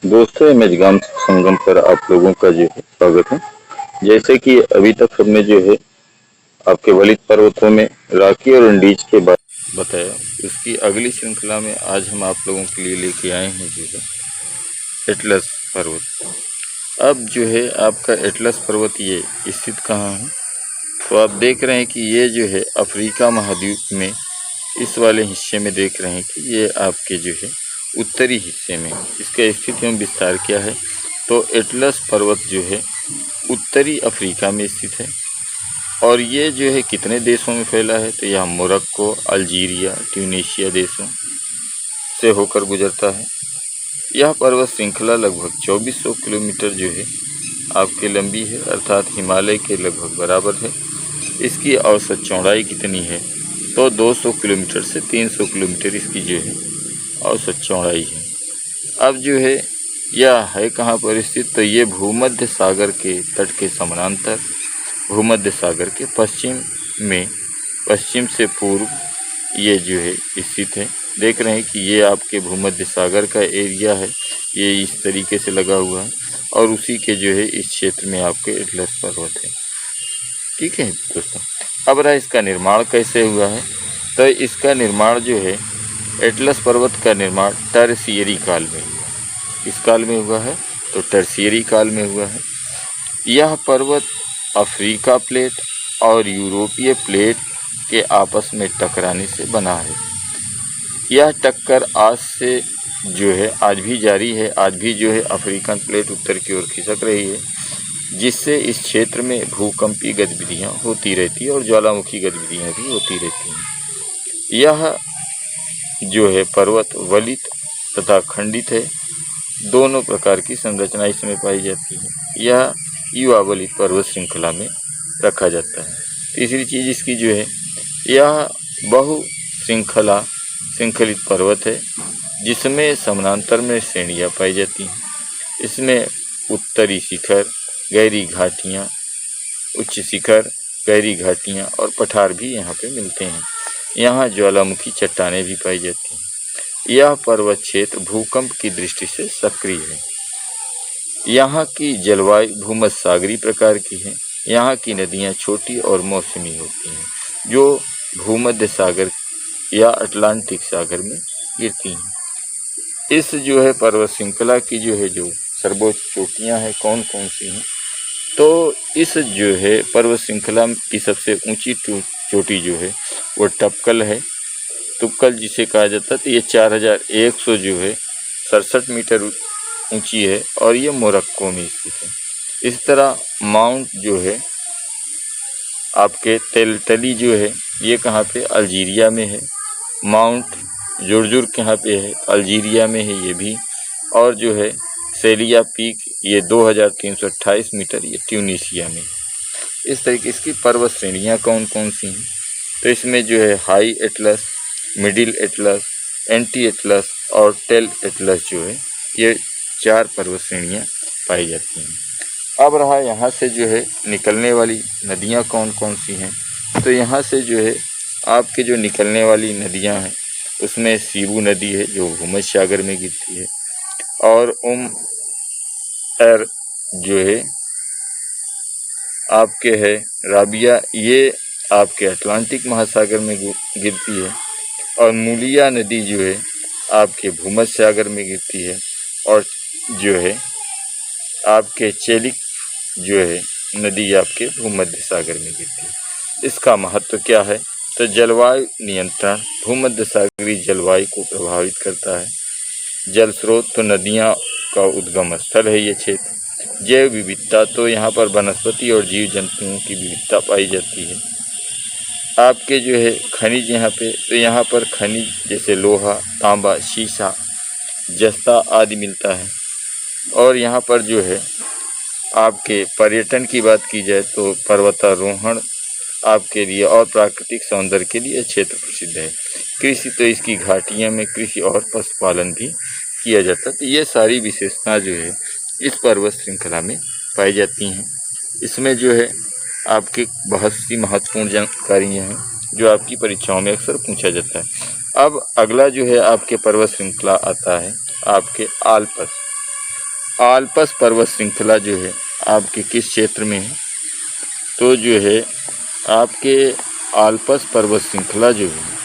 दोस्तों, मेजबान संगम पर आप लोगों का जो है स्वागत है। जैसे कि अभी तक हमने जो है आपके वलित पर्वतों में रॉकी और अंडीज के बारे में बताया। उसकी अगली श्रृंखला में आज हम आप लोगों के लिए लेके आए हैं जो है एटलस पर्वत। अब जो है आपका एटलस पर्वत ये स्थित कहाँ है, तो आप देख रहे हैं कि ये जो है अफ्रीका महाद्वीप में इस वाले हिस्से में देख रहे हैं कि ये आपके जो है उत्तरी हिस्से में इसका स्थिति एवं विस्तार क्या है। तो एटलस पर्वत जो है उत्तरी अफ्रीका में स्थित है और ये जो है कितने देशों में फैला है, तो यह मोरक्को, अल्जीरिया, ट्यूनीशिया देशों से होकर गुजरता है। यह पर्वत श्रृंखला लगभग 2400 किलोमीटर जो है आपके लंबी है, अर्थात हिमालय के लगभग बराबर है। इसकी औसत चौड़ाई कितनी है, तो 200 किलोमीटर से 300 किलोमीटर इसकी जो है औसत चौड़ाई है। अब जो है यह है कहाँ पर स्थित, तो ये भूमध्य सागर के तट के समानांतर भूमध्य सागर के पश्चिम में पश्चिम से पूर्व ये जो है स्थित है। देख रहे हैं कि ये आपके भूमध्य सागर का एरिया है, ये इस तरीके से लगा हुआ है और उसी के जो है इस क्षेत्र में आपके एटलस पर्वत है। ठीक है दोस्तों, अब रहा इसका निर्माण कैसे हुआ है, तो इसका निर्माण जो है एटलस पर्वत का निर्माण टर्शियरी काल में, इस काल में हुआ है, तो टर्शियरी काल में हुआ है। यह पर्वत अफ्रीका प्लेट और यूरोपीय प्लेट के आपस में टकराने से बना है। यह टक्कर आज से जो है आज भी जारी है। आज भी जो है अफ्रीकन प्लेट उत्तर की ओर खिसक रही है, जिससे इस क्षेत्र में भूकंपीय गतिविधियां होती रहती है और ज्वालामुखी गतिविधियां भी होती रहती हैं। यह जो है पर्वत वलित तथा खंडित है, दोनों प्रकार की संरचना इसमें पाई जाती है। यह युवा वलित पर्वत श्रृंखला में रखा जाता है। तीसरी चीज़ इसकी जो है यह बहु श्रृंखलित पर्वत है, जिसमें समानांतर में श्रेणियाँ पाई जाती हैं। इसमें उत्तरी शिखर, गहरी घाटियाँ, उच्च शिखर, गहरी घाटियाँ और पठार भी यहाँ पे मिलते हैं। यहाँ ज्वालामुखी चट्टानें भी पाई जाती हैं। यह पर्वत क्षेत्र भूकंप की दृष्टि से सक्रिय है। यहाँ की जलवायु भूमध्यसागरीय प्रकार की है। यहाँ की नदियाँ छोटी और मौसमी होती हैं, जो भूमध्य सागर या अटलांटिक सागर में गिरती हैं। इस जो है पर्वत श्रृंखला की जो है जो सर्वोच्च चोटियाँ हैं कौन कौन सी हैं, तो इस जो है पर्वत श्रृंखला की सबसे ऊंची चोटी जो है वो टपकल है, तुक्कल जिसे कहा जाता है। तो ये 4100 जो है 67 मीटर ऊंची है और ये मोरक्को में स्थित है। इस तरह माउंट जो है आपके तेलतली जो है ये कहाँ पे, अल्जीरिया में है। माउंट जुरजुर कहाँ पे है, अल्जीरिया में है ये भी। और जो है सेलिया पीक ये 2328 मीटर, ये ट्यूनीशिया में। इस तरीके इसकी पर्वत श्रेणियाँ कौन कौन सी हैं, तो इसमें जो है high Atlas, middle Atlas, anti Atlas और टेल एटलस जो है ये 4 पर्वत श्रेणियाँ पाई जाती हैं। अब रहा यहाँ से जो है निकलने वाली नदियाँ कौन कौन सी हैं, तो यहाँ से जो है आपके जो निकलने वाली नदियाँ हैं उसमें सीबू नदी है जो भूमध्य सागर में गिरती है, और जो है आपके है राबिया, ये आपके अटलांटिक महासागर में गिरती है, और मूलिया नदी जो है आपके भूमध्य सागर में गिरती है, और जो है आपके चेलिक जो है नदी आपके भूमध्य सागर में गिरती है। इसका महत्व क्या है, तो जलवायु नियंत्रण भूमध्य सागरीय जलवायु को प्रभावित करता है। जल स्रोत तो नदियाँ का उद्गम स्थल है ये क्षेत्र। जैव विविधता तो यहाँ पर वनस्पति और जीव जंतुओं की विविधता पाई जाती है। आपके जो है खनिज यहाँ पे, तो यहाँ पर खनिज जैसे लोहा, तांबा, शीशा, जस्ता आदि मिलता है। और यहाँ पर जो है आपके पर्यटन की बात की जाए तो पर्वतारोहण आपके लिए और प्राकृतिक सौंदर्य के लिए क्षेत्र प्रसिद्ध है। कृषि तो इसकी घाटियों में कृषि और पशुपालन भी किया जाता है। तो ये सारी विशेषता जो है इस पर्वत श्रृंखला में पाई जाती हैं। इसमें जो है आपके बहुत सी महत्वपूर्ण जानकारियाँ हैं जो आपकी परीक्षाओं में अक्सर पूछा जाता है। अब अगला जो है आपके पर्वत श्रृंखला आता है आपके आल्प्स। आल्पस पर्वत श्रृंखला जो है आपके किस क्षेत्र में है? तो जो है आपके आल्पस पर्वत श्रृंखला जो है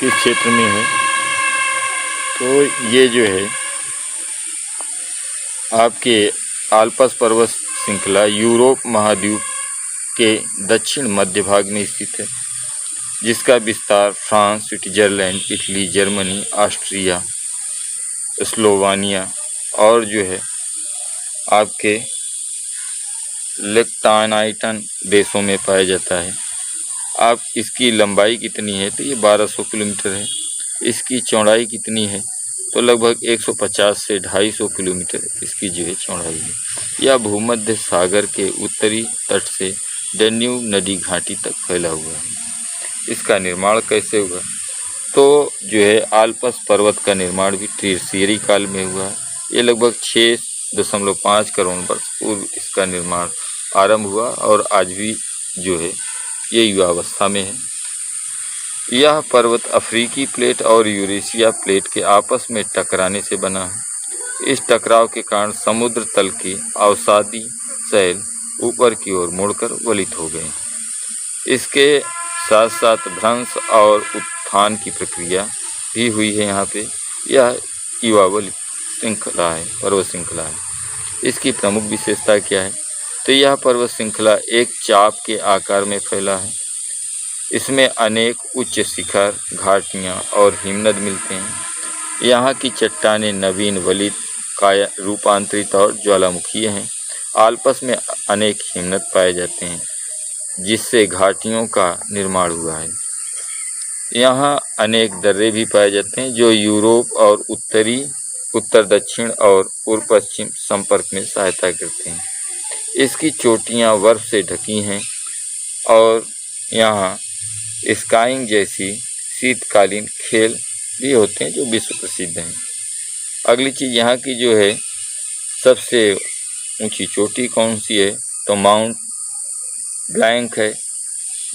किस क्षेत्र में है? तो ये जो है आपके आल्पस पर्वत श्रृंखला यूरोप महाद्वीप के दक्षिण मध्य भाग में स्थित है, जिसका विस्तार France, Switzerland, Italy, Germany, Austria, Slovenia और जो है आपके लिechtenstein देशों में पाया जाता है। आप इसकी लंबाई कितनी है? तो ये 1200 किलोमीटर है। इसकी चौड़ाई कितनी है? तो लगभग 150 से 250 किलोमीटर इसकी जो है चौड़ाई है। यह भूमध्य सागर के उत्तरी तट से डैन्यूब नदी घाटी तक फैला हुआ है। इसका निर्माण कैसे हुआ? तो जो है आल्पस पर्वत का निर्माण भी त्रिशियरी काल में हुआ है। ये लगभग 6.5 करोड़ वर्ष पूर्व इसका निर्माण आरंभ हुआ और आज भी जो है ये युवावस्था में है। यह पर्वत अफ्रीकी प्लेट और यूरेशिया प्लेट के आपस में टकराने से बना है। इस टकराव के कारण समुद्र तल के अवसादी शैल ऊपर की ओर मुड़कर गलित हो गए। इसके साथ साथ भ्रंश और उत्थान की प्रक्रिया भी हुई है। यहाँ पे यह युवावली श्रृंखला है, पर्वत श्रृंखला है। इसकी प्रमुख विशेषता क्या है? तो यह पर्वत श्रृंखला एक चाप के आकार में फैला है। इसमें अनेक उच्च शिखर, घाटियाँ और हिमनद मिलते हैं। यहाँ की चट्टानें नवीन, वलित, काया रूपांतरित और ज्वालामुखीय हैं। आल्पस में अनेक हिमनद पाए जाते हैं, जिससे घाटियों का निर्माण हुआ है। यहाँ अनेक दर्रे भी पाए जाते हैं, जो यूरोप और उत्तर दक्षिण और पूर्व पश्चिम संपर्क में सहायता करते हैं। इसकी चोटियाँ बर्फ से ढकी हैं और यहाँ स्काइंग जैसी शीतकालीन खेल भी होते हैं, जो विश्व प्रसिद्ध हैं। अगली चीज़ यहाँ की जो है सबसे ऊंची चोटी कौन सी है? तो माउंट ब्लैंक है।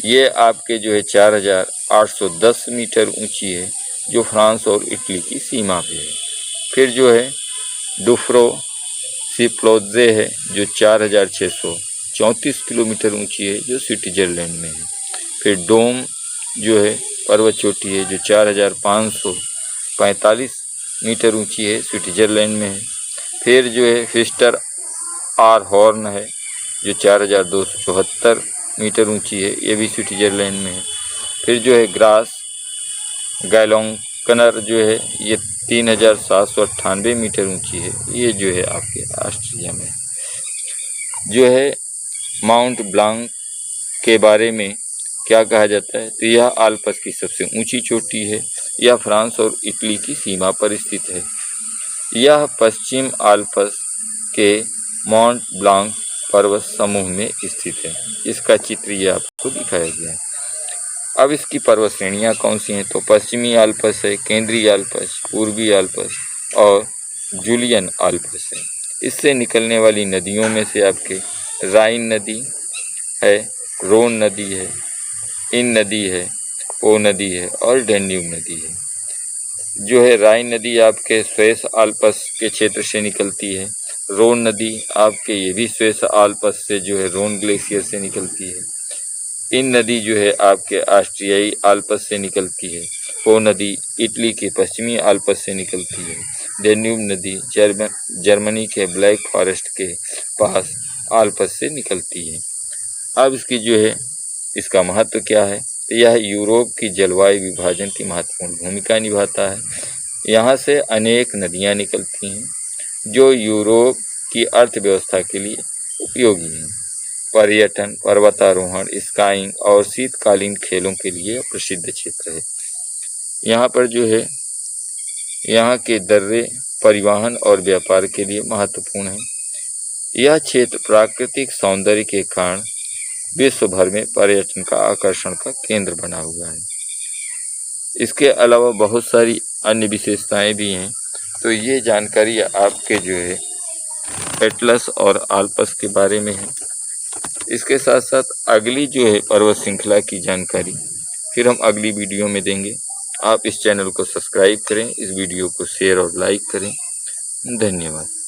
ये आपके जो है 4810 मीटर ऊंची है, जो फ्रांस और इटली की सीमा पे है। फिर जो है डुफ्रो सिप्लोजे है, जो 4634 किलोमीटर ऊंची है, जो स्विट्जरलैंड में है। फिर डोम जो है पर्वत चोटी है, जो 4545 मीटर ऊंची है, स्विट्जरलैंड में है। फिर जो है फिस्टर आर हॉर्न है, जो 4274 मीटर ऊंची है, ये भी स्विट्जरलैंड में है। फिर जो है ग्रास गैलोंकनर जो है, ये 3798 मीटर ऊंची है, ये जो है आपके ऑस्ट्रिया में। जो है माउंट ब्लांक के बारे में क्या कहा जाता है? तो यह आल्पस की सबसे ऊंची चोटी है। यह फ्रांस और इटली की सीमा पर स्थित है। यह पश्चिम आल्पस के माउंट ब्लांक पर्वत समूह में स्थित है। इसका चित्र ये आपको दिखाया गया है। अब इसकी पर्वत श्रेणियाँ कौन सी हैं? तो पश्चिमी आल्पस है, केंद्रीय आल्पस, पूर्वी आल्पस और जूलियन आल्पस है। इससे निकलने वाली नदियों में से आपके राइन नदी है, रोन नदी है, इन नदी है, पो नदी है और डैन्यूब नदी है। जो है राइन नदी आपके स्विस आल्पस के क्षेत्र से निकलती है। रोन नदी आपके ये भी स्विस आल्पस से जो है रोन ग्लेशियर से निकलती है। इन नदी जो है आपके ऑस्ट्रियाई आल्पस से निकलती है। पो नदी इटली के पश्चिमी आल्पस से निकलती है। डैन्यूब नदी जर्मनी के ब्लैक फॉरेस्ट के पास आल्पस से निकलती है। अब इसकी जो है इसका महत्व क्या है? तो यह यूरोप की जलवायु विभाजन की महत्वपूर्ण भूमिका निभाता है। यहाँ से अनेक नदियाँ निकलती हैं, जो यूरोप की अर्थव्यवस्था के लिए उपयोगी हैं। पर्यटन, पर्वतारोहण, स्काइंग और शीतकालीन खेलों के लिए प्रसिद्ध क्षेत्र है। यहाँ पर जो है यहाँ के दर्रे परिवहन और व्यापार के लिए महत्वपूर्ण है। यह क्षेत्र प्राकृतिक सौंदर्य के कारण विश्व भर में पर्यटन का आकर्षण का केंद्र बना हुआ है। इसके अलावा बहुत सारी अन्य विशेषताएं भी हैं। तो ये जानकारी आपके जो है एटलस और आल्पस के बारे में है। इसके साथ साथ अगली जो है पर्वत श्रृंखला की जानकारी फिर हम अगली वीडियो में देंगे। आप इस चैनल को सब्सक्राइब करें, इस वीडियो को शेयर और लाइक करें। धन्यवाद।